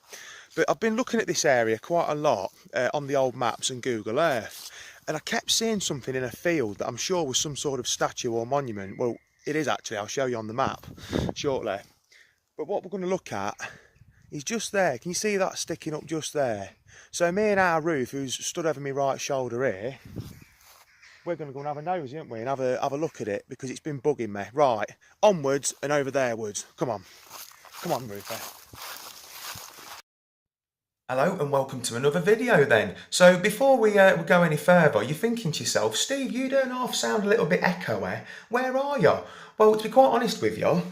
But I've been looking at this area quite a lot on the old maps and Google Earth. And I kept seeing something in a field that I'm sure was some sort of statue or monument. Well, it is actually. I'll show you on the map shortly. But what we're going to look at, he's just there. Can you see that sticking up just there? So me and our Ruth, who's stood over my right shoulder here, we're going to go and have a nosy, aren't we? And have a look at it because it's been bugging me. Right, onwards and over therewards. Come on. Come on, Ruth. Hello and welcome to another video then. So before we go any further, you're thinking to yourself, Steve, you don't half sound a little bit echoey. Where are you? Well, to be quite honest with you,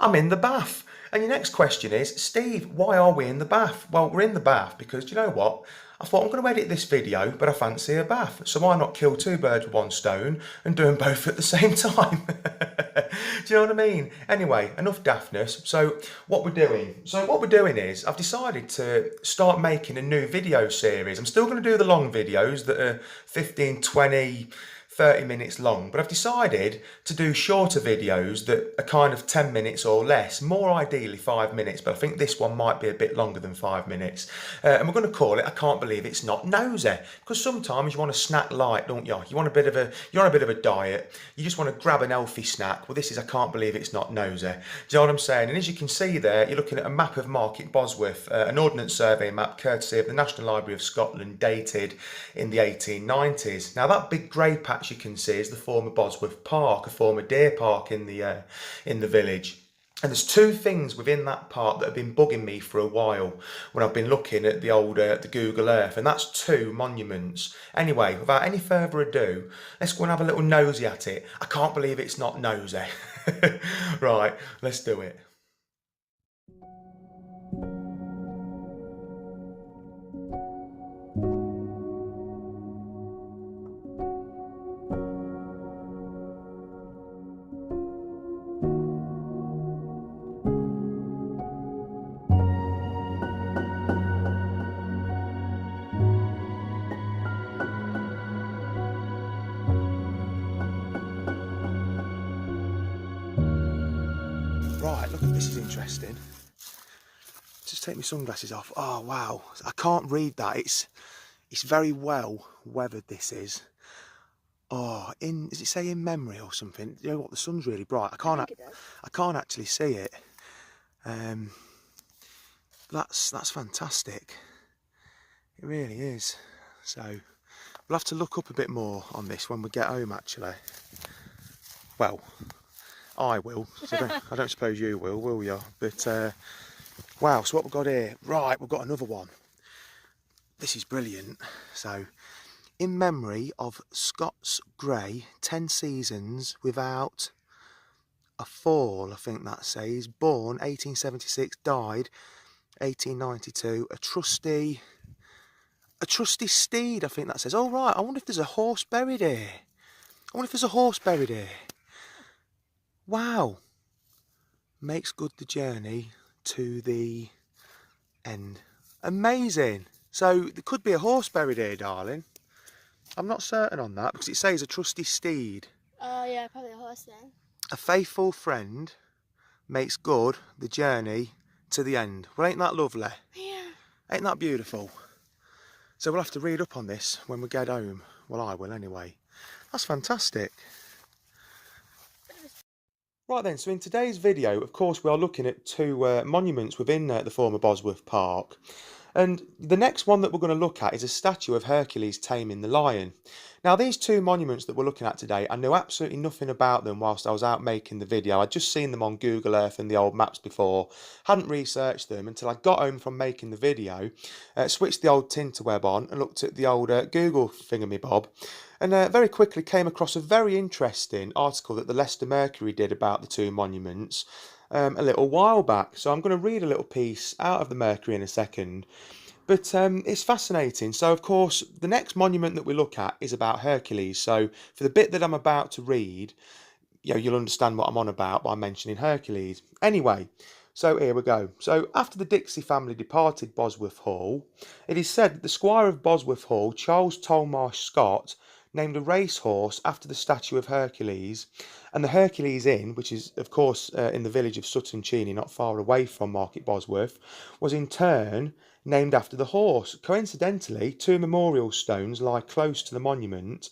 I'm in the bath. And your next question is, Steve, why are we in the bath? Well, we're in the bath because, do you know what? I thought I'm going to edit this video, but I fancy a bath. So why not kill 2 birds with 1 stone and do them both at the same time? Do you know what I mean? Anyway, enough daftness. So what we're doing is I've decided to start making a new video series. I'm still going to do the long videos that are 15, 20, 30 minutes long, but I've decided to do shorter videos that are kind of 10 minutes or less, more ideally 5 minutes, but I think this one might be a bit longer than 5 minutes. And we're going to call it I Can't Believe It's Not Nosy, because sometimes you want to snack light, don't you? You're on a bit of a diet, you just want to grab an healthy snack. Well, this is I Can't Believe It's Not Nosy. Do you know what I'm saying? And as you can see there, you're looking at a map of Market Bosworth, an Ordnance Survey map courtesy of the National Library of Scotland, dated in the 1890s. Now that big grey patch you can see is the former Bosworth Park, a former deer park in the village. And there's 2 things within that park that have been bugging me for a while when I've been looking at the old the Google Earth, and that's 2 monuments. Anyway, without any further ado, let's go and have a little nosy at it. I can't believe it's not nosy. Right, let's do it. This is interesting. Just take my sunglasses off. Oh wow, I can't read that. It's very well weathered, this is. Oh, does it say in memory or something? You know what, the sun's really bright. I can't actually see it. That's fantastic. It really is. So we'll have to look up a bit more on this when we get home, actually. Well, I will. I don't suppose you will you? But wow, so what we've got here? Right, we've got another one. This is brilliant. So, in memory of Scots Grey, 10 seasons without a fall, I think that says. Born 1876, died 1892. A trusty steed, I think that says. Oh right, I wonder if there's a horse buried here. Wow. Makes good the journey to the end. Amazing. So there could be a horse buried here, darling. I'm not certain on that because it says a trusty steed. Oh yeah, probably a horse then. A faithful friend makes good the journey to the end. Well, ain't that lovely? Yeah. Ain't that beautiful? So we'll have to read up on this when we get home. Well, I will anyway. That's fantastic. Right then, so in today's video, of course, we are looking at two monuments within the former Bosworth Park. And the next one that we're going to look at is a statue of Hercules taming the lion. Now, these two monuments that we're looking at today, I knew absolutely nothing about them whilst I was out making the video. I'd just seen them on Google Earth and the old maps before, hadn't researched them until I got home from making the video, switched the old Tinterweb on and looked at the old Google thingamabob, and very quickly came across a very interesting article that the Leicester Mercury did about the two monuments a little while back. So I'm going to read a little piece out of the Mercury in a second. But it's fascinating. So, of course, the next monument that we look at is about Hercules. So for the bit that I'm about to read, you'll understand what I'm on about by mentioning Hercules. Anyway, so here we go. So after the Dixie family departed Bosworth Hall, it is said that the Squire of Bosworth Hall, Charles Tolmarsh Scott, named a racehorse after the statue of Hercules, and the Hercules Inn, which is of course in the village of Sutton Cheney, not far away from Market Bosworth, was in turn named after the horse. Coincidentally, two memorial stones lie close to the monument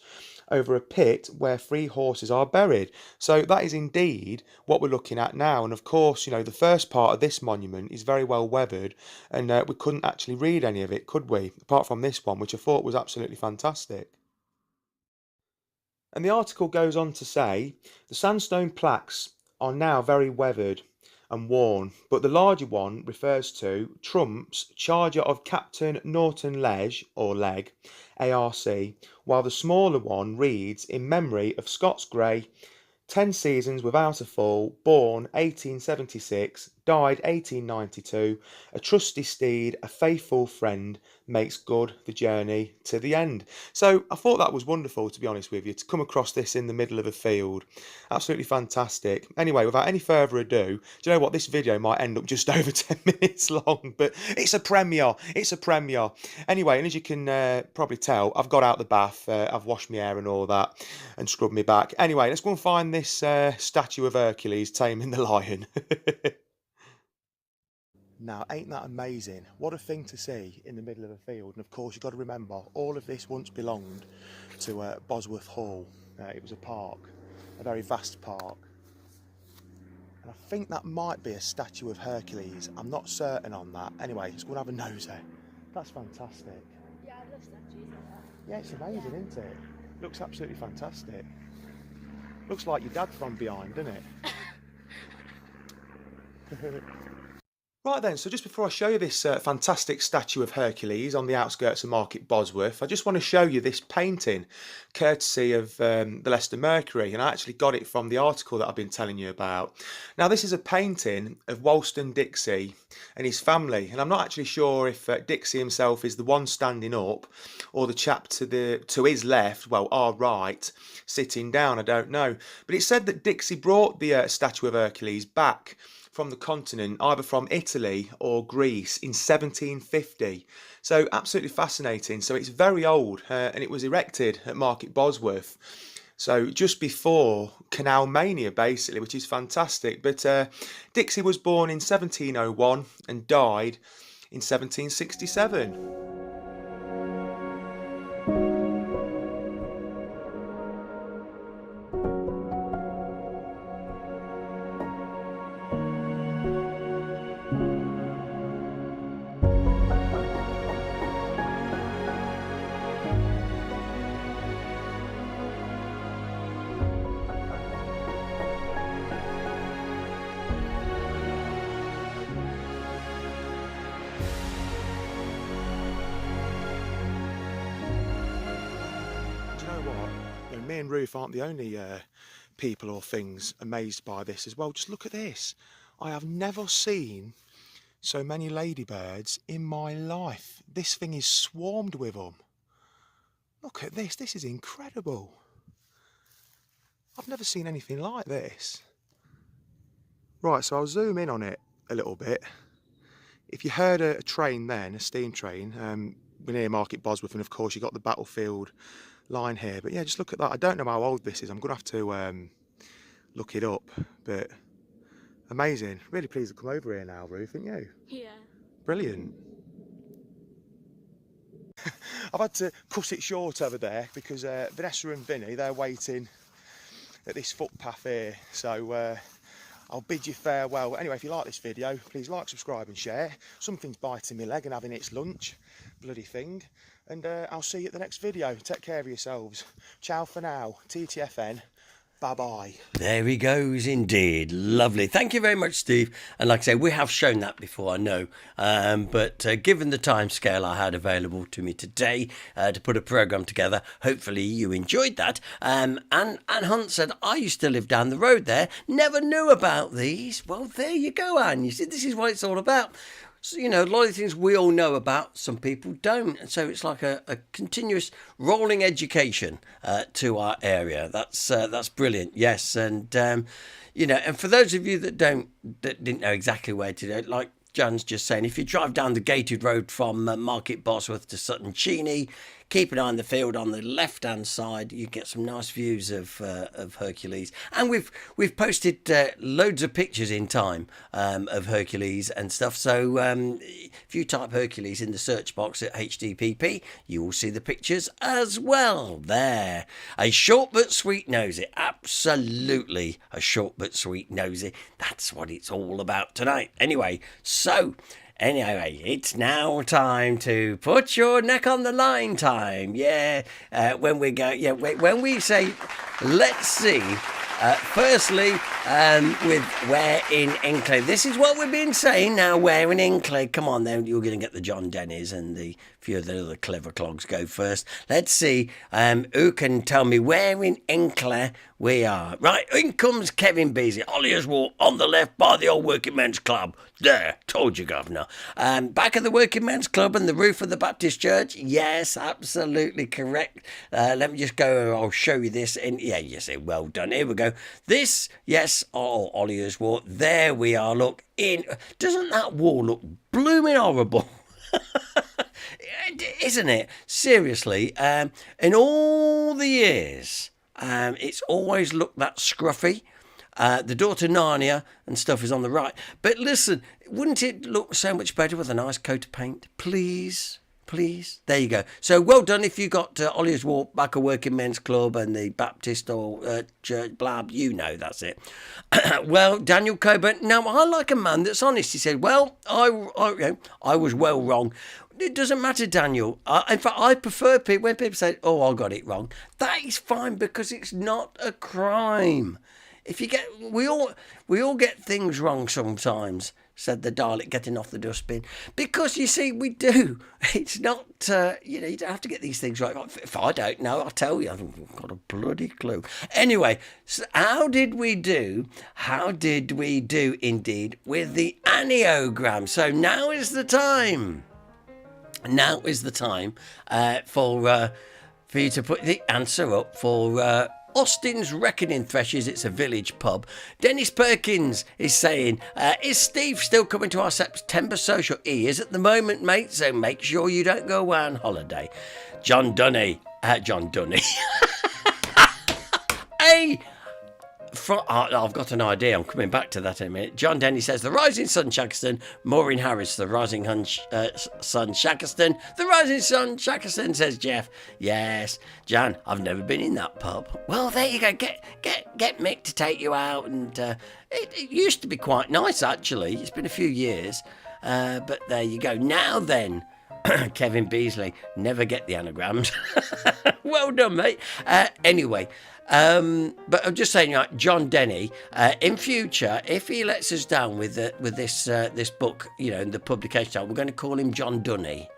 over a pit where 3 horses are buried. So that is indeed what we're looking at now. And of course, the first part of this monument is very well weathered, and we couldn't actually read any of it, could we? Apart from this one, which I thought was absolutely fantastic. And the article goes on to say, the sandstone plaques are now very weathered and worn, but the larger one refers to Trump's charger of Captain Norton Ledge, or Leg, ARC, while the smaller one reads, in memory of Scots Grey, 10 seasons without a fall, born 1876, died 1892, a trusty steed, a faithful friend, makes good the journey to the end. So I thought that was wonderful, to be honest with you, to come across this in the middle of a field. Absolutely fantastic. Anyway, without any further ado, do you know what? This video might end up just over 10 minutes long, but it's a premiere. It's a premiere. Anyway, and as you can probably tell, I've got out the bath, I've washed my hair and all that, and scrubbed me back. Anyway, let's go and find this statue of Hercules taming the lion. Now, ain't that amazing? What a thing to see in the middle of a field. And of course, you've got to remember, all of this once belonged to Bosworth Hall. It was a park, a very vast park. And I think that might be a statue of Hercules. I'm not certain on that. Anyway, let's go and have a nosy. That's fantastic. Yeah, I love statues like that. Yeah, it's amazing, isn't it? Looks absolutely fantastic. Looks like your dad from behind, doesn't it? Right then, so just before I show you this fantastic statue of Hercules on the outskirts of Market Bosworth, I just want to show you this painting, courtesy of the Leicester Mercury, and I actually got it from the article that I've been telling you about. Now, this is a painting of Woolston Dixie and his family, and I'm not actually sure if Dixie himself is the one standing up or the chap to his left, well, our right, sitting down, I don't know. But it said that Dixie brought the statue of Hercules back from the continent, either from Italy or Greece in 1750. So absolutely fascinating. So it's very old, and it was erected at Market Bosworth So just before Canal Mania, basically, which is fantastic. But Dixie was born in 1701 and died in 1767. Me and Ruth aren't the only people or things amazed by this as well. Just look at this. I have never seen so many ladybirds in my life. This thing is swarmed with them. Look at this. This is incredible. I've never seen anything like this. Right, so I'll zoom in on it a little bit. If you heard a train then, a steam train, we're near Market Bosworth, and of course you've got the battlefield line here, but yeah, just look at that. I don't know how old this is. I'm gonna have to look it up, but amazing. Really pleased to come over here now, Ruth, aren't you? Yeah. Brilliant. I've had to cut it short over there because Vanessa and Vinny, they're waiting at this footpath here, so I'll bid you farewell. But anyway, if you like this video, please like, subscribe and share. Something's biting my leg and having its lunch, bloody thing. And I'll see you at the next video. Take care of yourselves. Ciao for now. TTFN. Bye-bye. There he goes indeed. Lovely. Thank you very much, Steve. And like I say, we have shown that before, I know. But given the time scale I had available to me today to put a programme together, hopefully you enjoyed that. And Hunt said, I used to live down the road there. Never knew about these. Well, there you go, Anne. You see, this is what it's all about. So, you know, a lot of things we all know about, some people don't. And so it's like a continuous rolling education to our area. That's brilliant. Yes. And, you know, and for those of you that didn't know exactly where to do it, like Jan's just saying, if you drive down the gated road from Market Bosworth to Sutton Cheney, keep an eye on the field on the left-hand side. You get some nice views of Hercules, and we've posted loads of pictures in time of Hercules and stuff. So if you type Hercules in the search box at HDPP, you will see the pictures as well. There, a short but sweet nosy, absolutely a short but sweet nosy. That's what it's all about tonight. Anyway, it's now time to put your neck on the line time. Yeah, when we go, when we say, let's see, firstly, with where in Hinckley. This is what we've been saying now, where in Hinckley. Come on then, you're going to get the John Denny's and the few of the other clever clogs go first. Let's see who can tell me where in Hinckley we are. Right, in comes Kevin Beasley. Ollier's Walk on the left by the old Working Men's Club. There, told you, Governor. Back of the Working Men's Club and the roof of the Baptist Church. Yes, absolutely correct. Let me just go, I'll show you this. Well done. Here we go. This, yes, Ollier's Walk. There we are, look. Doesn't that wall look blooming horrible? Isn't it? Seriously, in all the years, it's always looked that scruffy. The door to Narnia and stuff is on the right. But listen, wouldn't it look so much better with a nice coat of paint? Please. There you go. So well done if you got Ollier's Walk, Back of Working Men's Club and the Baptist or Church, blab, you know, that's it. Well, Daniel Coburn, now I like a man that's honest. He said, well, I was well wrong. It doesn't matter, Daniel. In fact, I prefer people when people say, oh, I got it wrong. That is fine because it's not a crime. If you get, we all get things wrong sometimes, said the Dalek getting off the dustbin. Because, you see, we do. It's not, you don't have to get these things right. If I don't know, I'll tell you. I've got a bloody clue. Anyway, so how did we do? How did we do, indeed, with the aniogram? So now is the time. Now is the time for you to put the answer up for Austin's Reckoning Threshers. It's a village pub. Dennis Perkins is saying, is Steve still coming to our September social? He is at the moment, mate, so make sure you don't go away on holiday. John Dunny. Denny. I've got an idea. I'm coming back to that in a minute. John Denny says, the Rising Sun, Shackleton. Maureen Harris, the Rising Sun, Shackleton. The Rising Sun, Shackleton, says Jeff. Yes, Jan, I've never been in that pub. Well, there you go. Get Mick to take you out. And it used to be quite nice, actually. It's been a few years. But there you go. Now then, Kevin Beasley, never get the anagrams. Well done, mate. Anyway, but I'm just saying, like, John Denny, in future, if he lets us down with this book, you know, in the publication time, we're going to call him John Dunny.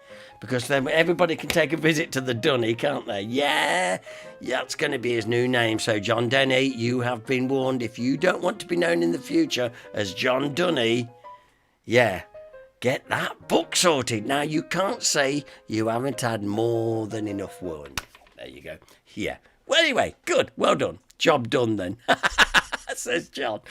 Because then everybody can take a visit to the Dunny, can't they? Yeah, that's going to be his new name. So, John Denny, you have been warned. If you don't want to be known in the future as John Dunny, yeah, get that book sorted. Now, you can't say you haven't had more than enough warning. There you go. Yeah. Well, anyway, good. Well done. Job done then. Says John.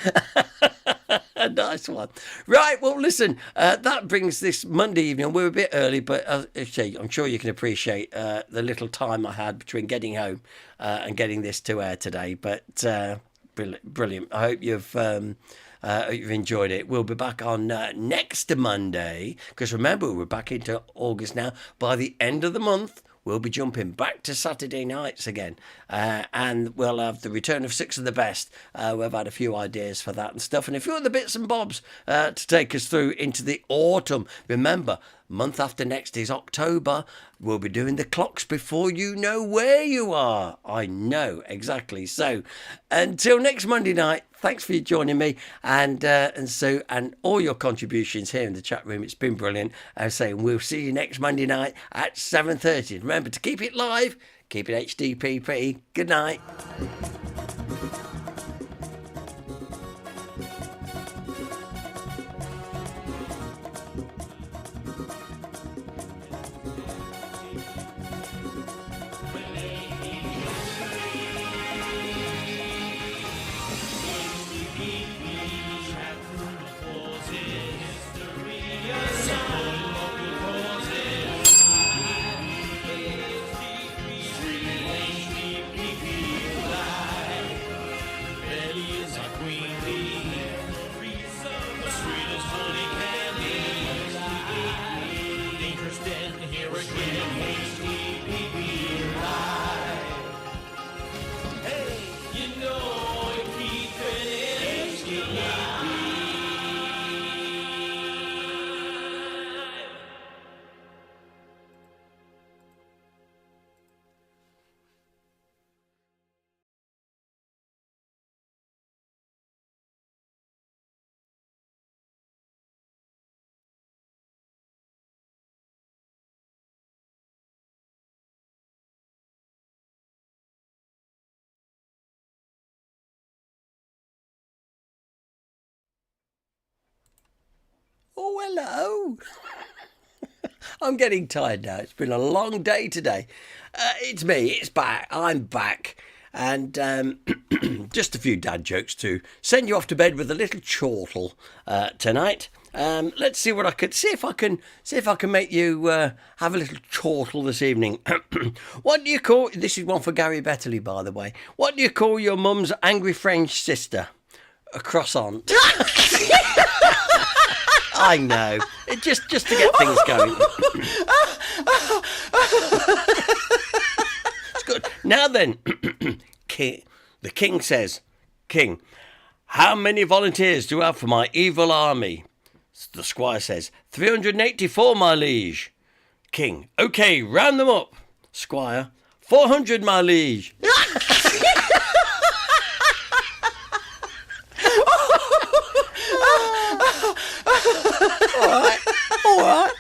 Nice one. Right, well, listen, that brings this Monday evening. We're a bit early, but I'm sure you can appreciate the little time I had between getting home and getting this to air today. But brilliant. I hope you've enjoyed it. We'll be back on next Monday, because remember, we're back into August now. By the end of the month, we'll be jumping back to Saturday nights again. And we'll have the return of Six of the Best. We've had a few ideas for that and stuff, and a few other bits and bobs to take us through into the autumn. Remember, month after next is October. We'll be doing the clocks before you know where you are. I know, exactly. So until next Monday night, thanks for joining me and all your contributions here in the chat room. It's been brilliant. I was saying we'll see you next Monday night at 7:30. Remember to keep it live, keep it HDPP. Good night. Oh, hello. I'm getting tired now. It's been a long day today. It's me. It's back. I'm back. And just a few dad jokes to send you off to bed with a little chortle tonight. Let's see what I could see if I can make you have a little chortle this evening. What do you call? This is one for Gary Betterley, by the way. What do you call your mum's angry French sister? A croissant. I know. Just to get things going. It's good. Now then, the king says, King, how many volunteers do you have for my evil army? The squire says, 384, my liege. King, OK, round them up. Squire, 400, my liege. All right.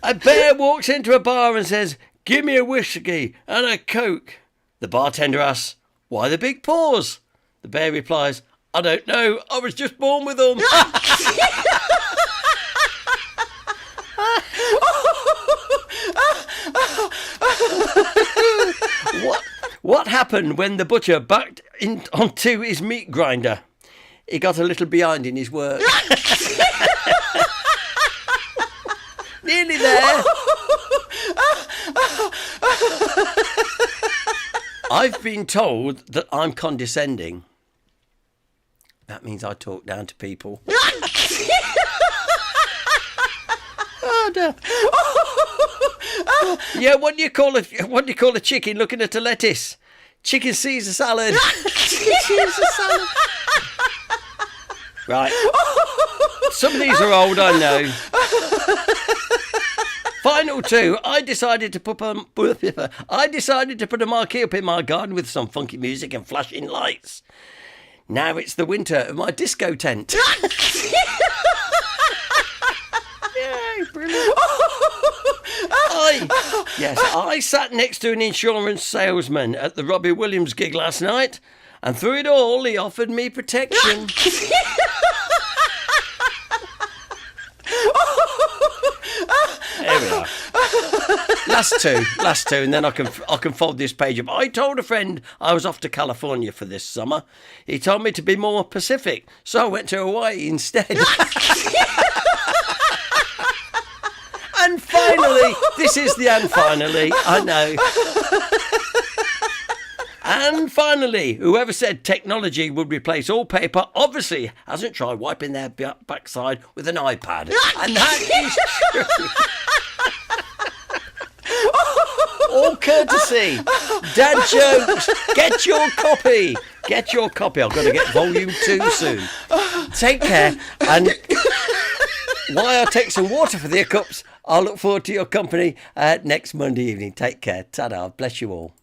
A bear walks into a bar and says, give me a whiskey and a Coke. The bartender asks, why the big paws? The bear replies, I don't know, I was just born with them. What happened when the butcher backed onto his meat grinder? He got a little behind in his work. Nearly there. I've been told that I'm condescending. That means I talk down to people. Oh, no. Yeah, what do you call a chicken looking at a lettuce? Chicken Caesar salad. Chicken Caesar salad. Right. Some of these are old, I know. Final two. I decided to put a marquee up in my garden with some funky music and flashing lights. Now it's the winter of my disco tent. Yay, brilliant. I sat next to an insurance salesman at the Robbie Williams gig last night, and through it all, he offered me protection. There we are. Last two, and then I can fold this page up. I told a friend I was off to California for this summer. He told me to be more Pacific, so I went to Hawaii instead. And finally, this is the and finally, I know. And finally, whoever said technology would replace all paper obviously hasn't tried wiping their backside with an iPad. And that is true. All courtesy. Dad jokes. Get your copy. Get your copy. I've got to get volume 2 soon. Take care. And while I take some water for the hiccups, I'll look forward to your company next Monday evening. Take care. Ta-da. Bless you all.